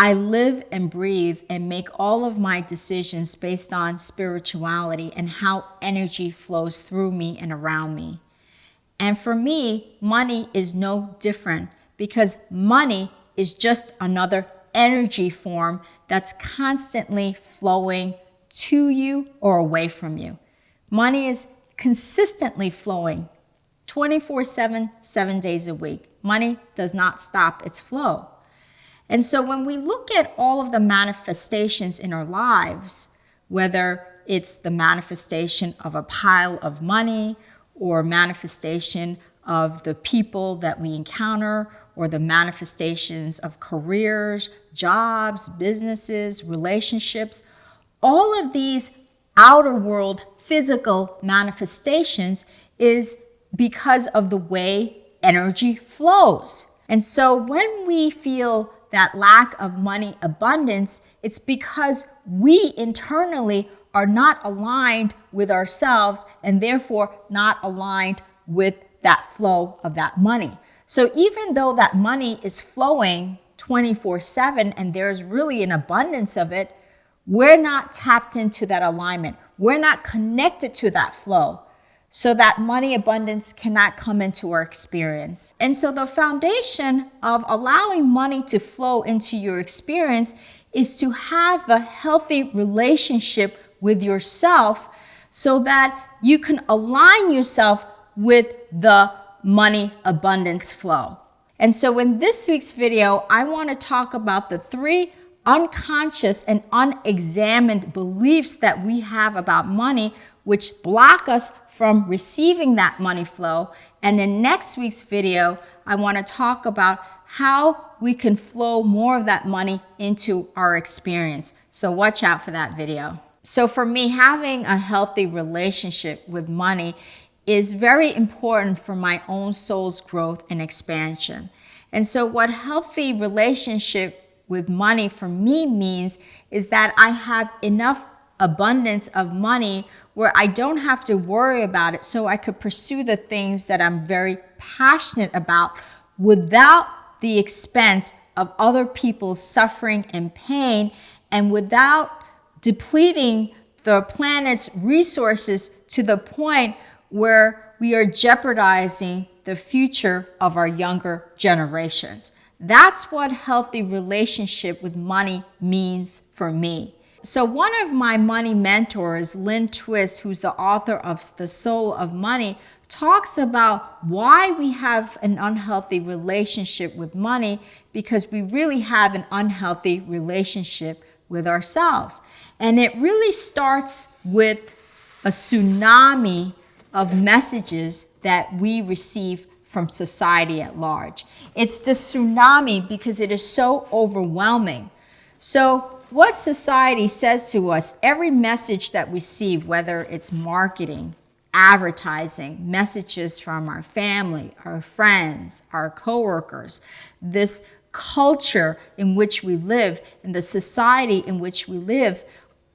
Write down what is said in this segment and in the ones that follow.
I live and breathe and make all of my decisions based on spirituality and how energy flows through me and around me. And for me, money is no different because money is just another energy form that's constantly flowing to you or away from you. Money is consistently flowing 24/7, 7 days a week. Money does not stop its flow. And so when we look at all of the manifestations in our lives, whether it's the manifestation of a pile of money or manifestation of the people that we encounter or the manifestations of careers, jobs, businesses, relationships, all of these outer world physical manifestations is because of the way energy flows. And so when we feel that lack of money abundance, it's because we internally are not aligned with ourselves and therefore not aligned with that flow of that money. So even though that money is flowing 24/7 and there's really an abundance of it, we're not tapped into that alignment. We're not connected to that flow. So that money abundance cannot come into our experience. And so the foundation of allowing money to flow into your experience is to have a healthy relationship with yourself so that you can align yourself with the money abundance flow. And so in this week's video, I want to talk about the 3 unconscious and unexamined beliefs that we have about money, which block us from receiving that money flow. And in next week's video, I want to talk about how we can flow more of that money into our experience. So watch out for that video. So for me, having a healthy relationship with money is very important for my own soul's growth and expansion. And so what healthy relationship with money for me means is that I have enough abundance of money where I don't have to worry about it, so I could pursue the things that I'm very passionate about without the expense of other people's suffering and pain, and without depleting the planet's resources to the point where we are jeopardizing the future of our younger generations. That's what healthy relationship with money means for me. So one of my money mentors, Lynn Twist, who's the author of The Soul of Money, talks about why we have an unhealthy relationship with money, because we really have an unhealthy relationship with ourselves. And it really starts with a tsunami of messages that we receive from society at large. It's the tsunami because it is so overwhelming. So what society says to us, every message that we see, whether it's marketing, advertising, messages from our family, our friends, our coworkers, this culture in which we live and the society in which we live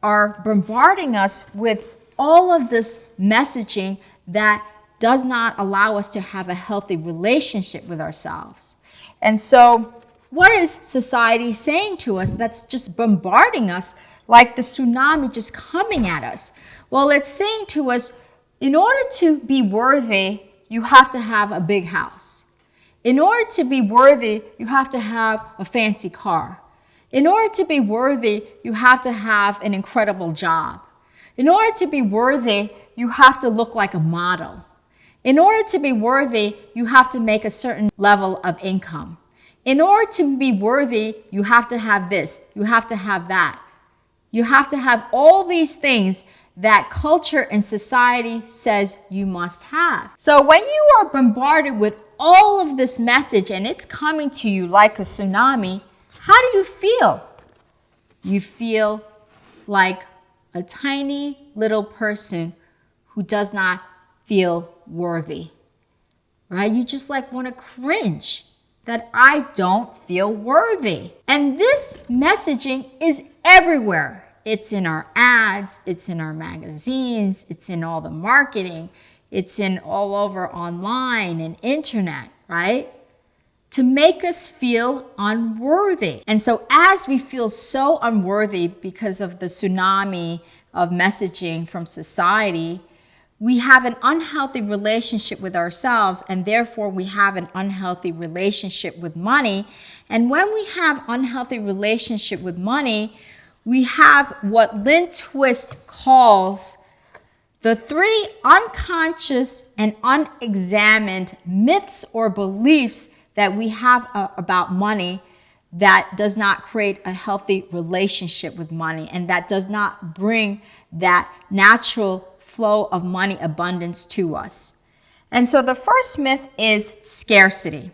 are bombarding us with all of this messaging that does not allow us to have a healthy relationship with ourselves. And so what is society saying to us that's just bombarding us like the tsunami just coming at us? Well, it's saying to us, in order to be worthy, you have to have a big house. In order to be worthy, you have to have a fancy car. In order to be worthy, you have to have an incredible job. In order to be worthy, you have to look like a model. In order to be worthy, you have to make a certain level of income. In order to be worthy, you have to have this, you have to have that. You have to have all these things that culture and society says you must have. So when you are bombarded with all of this message and it's coming to you like a tsunami, how do you feel? You feel like a tiny little person who does not feel worthy, right? You just like want to cringe that I don't feel worthy. And this messaging is everywhere. It's in our ads, it's in our magazines, it's in all the marketing, it's in all over online and internet, right? to make us feel unworthy. And so as we feel so unworthy because of the tsunami of messaging from society, we have an unhealthy relationship with ourselves, and therefore we have an unhealthy relationship with money. And when we have unhealthy relationship with money, we have what Lynn Twist calls the 3 unconscious and unexamined myths or beliefs that we have about money that does not create a healthy relationship with money, and that does not bring that natural flow of money abundance to us. And so the first myth is scarcity.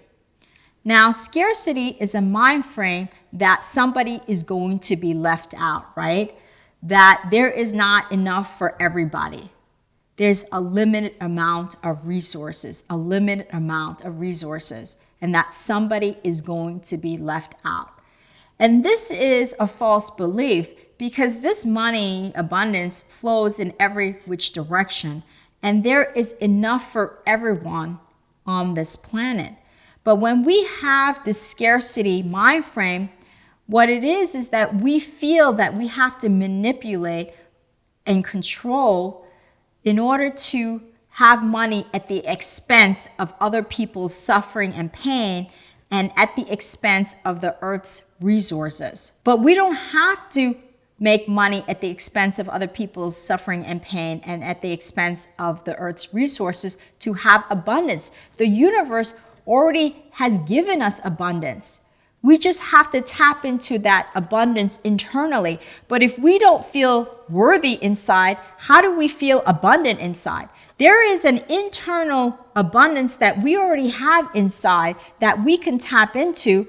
Now, scarcity is a mind frame that somebody is going to be left out, right? That there is not enough for everybody. There's a limited amount of resources, and that somebody is going to be left out. And this is a false belief, because this money abundance flows in every which direction, and there is enough for everyone on this planet. But when we have this scarcity mind frame, what it is that we feel that we have to manipulate and control in order to have money at the expense of other people's suffering and pain, and at the expense of the earth's resources. But we don't have to make money at the expense of other people's suffering and pain and at the expense of the earth's resources to have abundance. The universe already has given us abundance. We just have to tap into that abundance internally. But if we don't feel worthy inside, how do we feel abundant inside? There is an internal abundance that we already have inside that we can tap into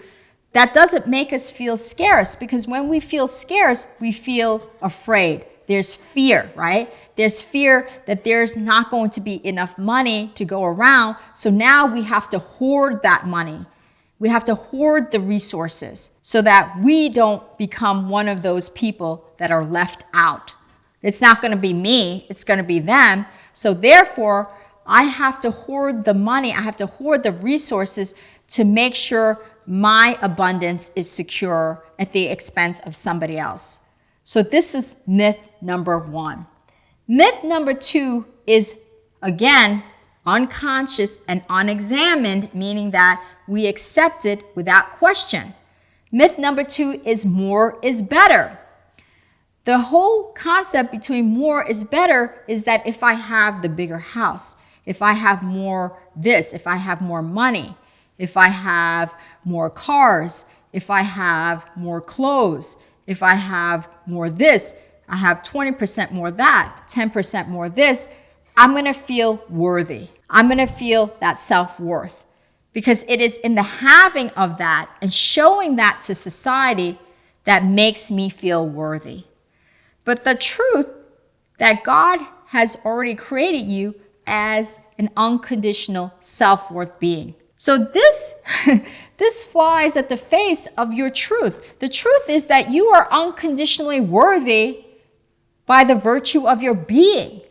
that doesn't make us feel scarce, because when we feel scarce, we feel afraid. There's fear, right? There's fear that there's not going to be enough money to go around. So now we have to hoard that money. We have to hoard the resources so that we don't become one of those people that are left out. It's not going to be me, it's going to be them. So therefore, I have to hoard the money, I have to hoard the resources to make sure my abundance is secure at the expense of somebody else. So this is myth number 1. Myth number 2 is, again, unconscious and unexamined, meaning that we accept it without question. Myth number 2 is more is better. The whole concept between more is better is that if I have the bigger house, if I have more this, if I have more money, if I have more cars, if I have more clothes, if I have more this, I have 20% more that, 10% more this, I'm going to feel worthy. I'm going to feel that self-worth, because it is in the having of that and showing that to society that makes me feel worthy. But the truth that God has already created you as an unconditional self-worth being. So this flies at the face of your truth. The truth is that you are unconditionally worthy by the virtue of your being.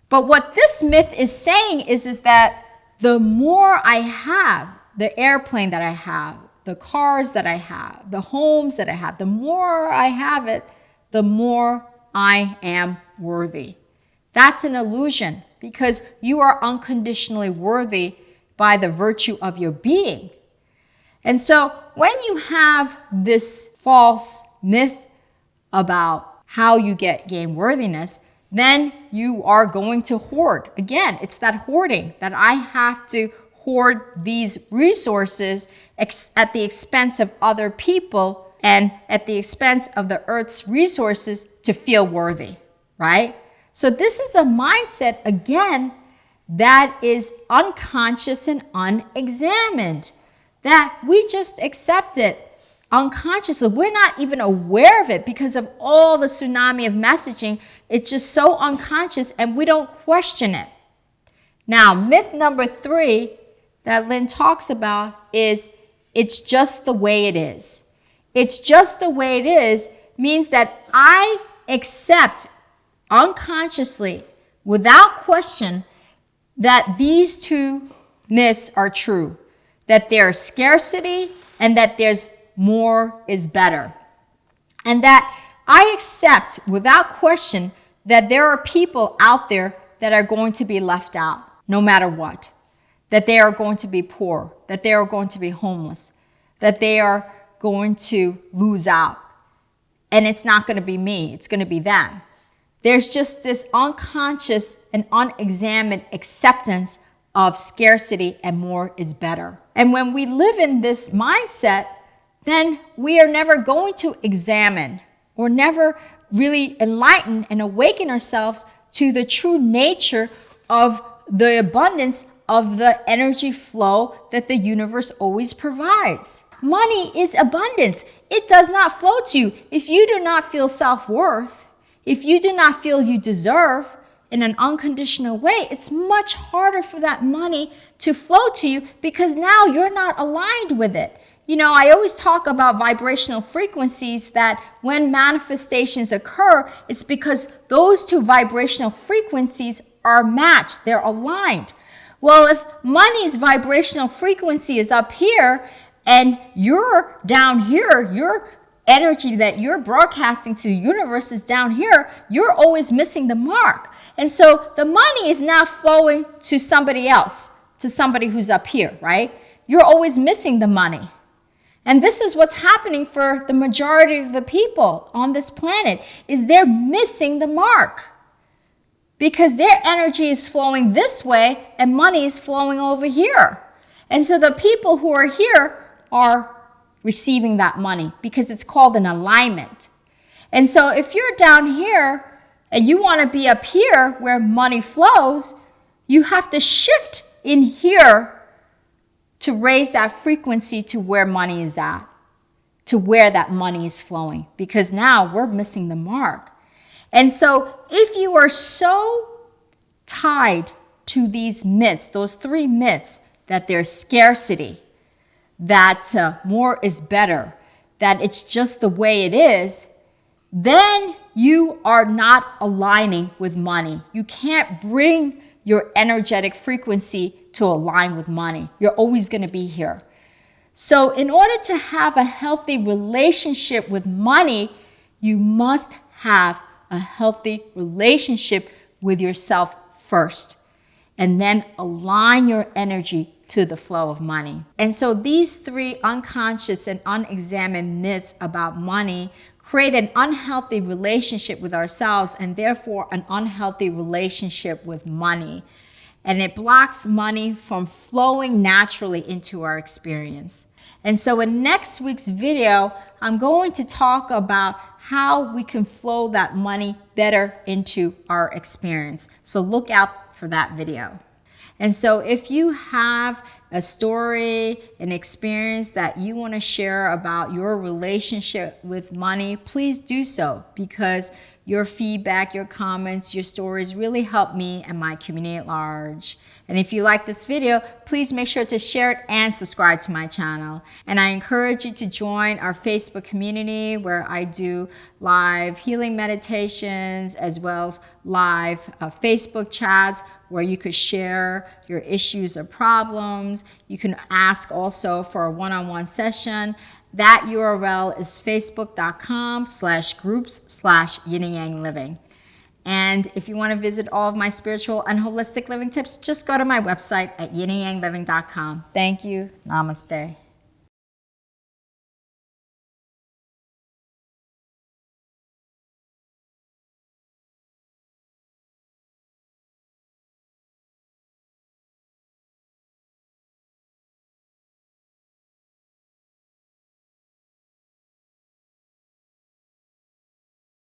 But what this myth is saying is that the more I have, the airplane that I have, the cars that I have, the homes that I have, the more I have it, the more I am worthy. That's an illusion, because you are unconditionally worthy by the virtue of your being. And so when you have this false myth about how you gain worthiness, then you are going to hoard. Again, it's that hoarding, that I have to hoard these resources at the expense of other people and at the expense of the earth's resources to feel worthy, right? So this is a mindset, again, that is unconscious and unexamined, that we just accept it unconsciously. We're not even aware of it because of all the tsunami of messaging. It's just so unconscious and we don't question it. Now, myth number 3 that Lynn talks about is it's just the way it is. It's just the way it is means that I accept unconsciously, without question, that these 2 myths are true. that there's scarcity and that there's more is better. And that I accept without question that there are people out there that are going to be left out no matter what. That they are going to be poor, that they are going to be homeless, that they are going to lose out. And it's not going to be me, it's going to be them. There's just this unconscious and unexamined acceptance of scarcity and more is better. And when we live in this mindset, then we are never going to examine or never really enlighten and awaken ourselves to the true nature of the abundance of the energy flow that the universe always provides. Money is abundance. It does not flow to you. If you do not feel self-worth, if you do not feel you deserve in an unconditional way, it's much harder for that money to flow to you because now you're not aligned with it. You know, I always talk about vibrational frequencies, that when manifestations occur, it's because those two vibrational frequencies are matched, they're aligned. Well, if money's vibrational frequency is up here and you're down here, your energy that you're broadcasting to the universe is down here, you're always missing the mark. And so the money is now flowing to somebody else, to somebody who's up here, right? You're always missing the money. And this is what's happening for the majority of the people on this planet, is they're missing the mark. Because their energy is flowing this way and money is flowing over here. And so the people who are here are receiving that money because it's called an alignment. And so if you're down here and you want to be up here where money flows, you have to shift in here to raise that frequency to where money is at, to where that money is flowing, because now we're missing the mark. And so if you are so tied to these myths, those three myths, that there's scarcity, that more is better, that it's just the way it is, then you are not aligning with money. You can't bring your energetic frequency to align with money. You're always going to be here. So in order to have a healthy relationship with money, you must have a healthy relationship with yourself first, and then align your energy to the flow of money. And so these three unconscious and unexamined myths about money create an unhealthy relationship with ourselves, and therefore an unhealthy relationship with money. And it blocks money from flowing naturally into our experience. And so in next week's video, I'm going to talk about how we can flow that money better into our experience. So look out for that video. And so if you have a story, an experience that you want to share about your relationship with money, please do so, because your feedback, your comments, your stories really help me and my community at large. And if you like this video, please make sure to share it and subscribe to my channel. And I encourage you to join our Facebook community, where I do live healing meditations as well as live Facebook chats where you could share your issues or problems. You can ask also for a one-on-one session. That URL is facebook.com/groups/yin and yang living. And if you want to visit all of my spiritual and holistic living tips, just go to my website at yinandyangliving.com. Thank you. Namaste.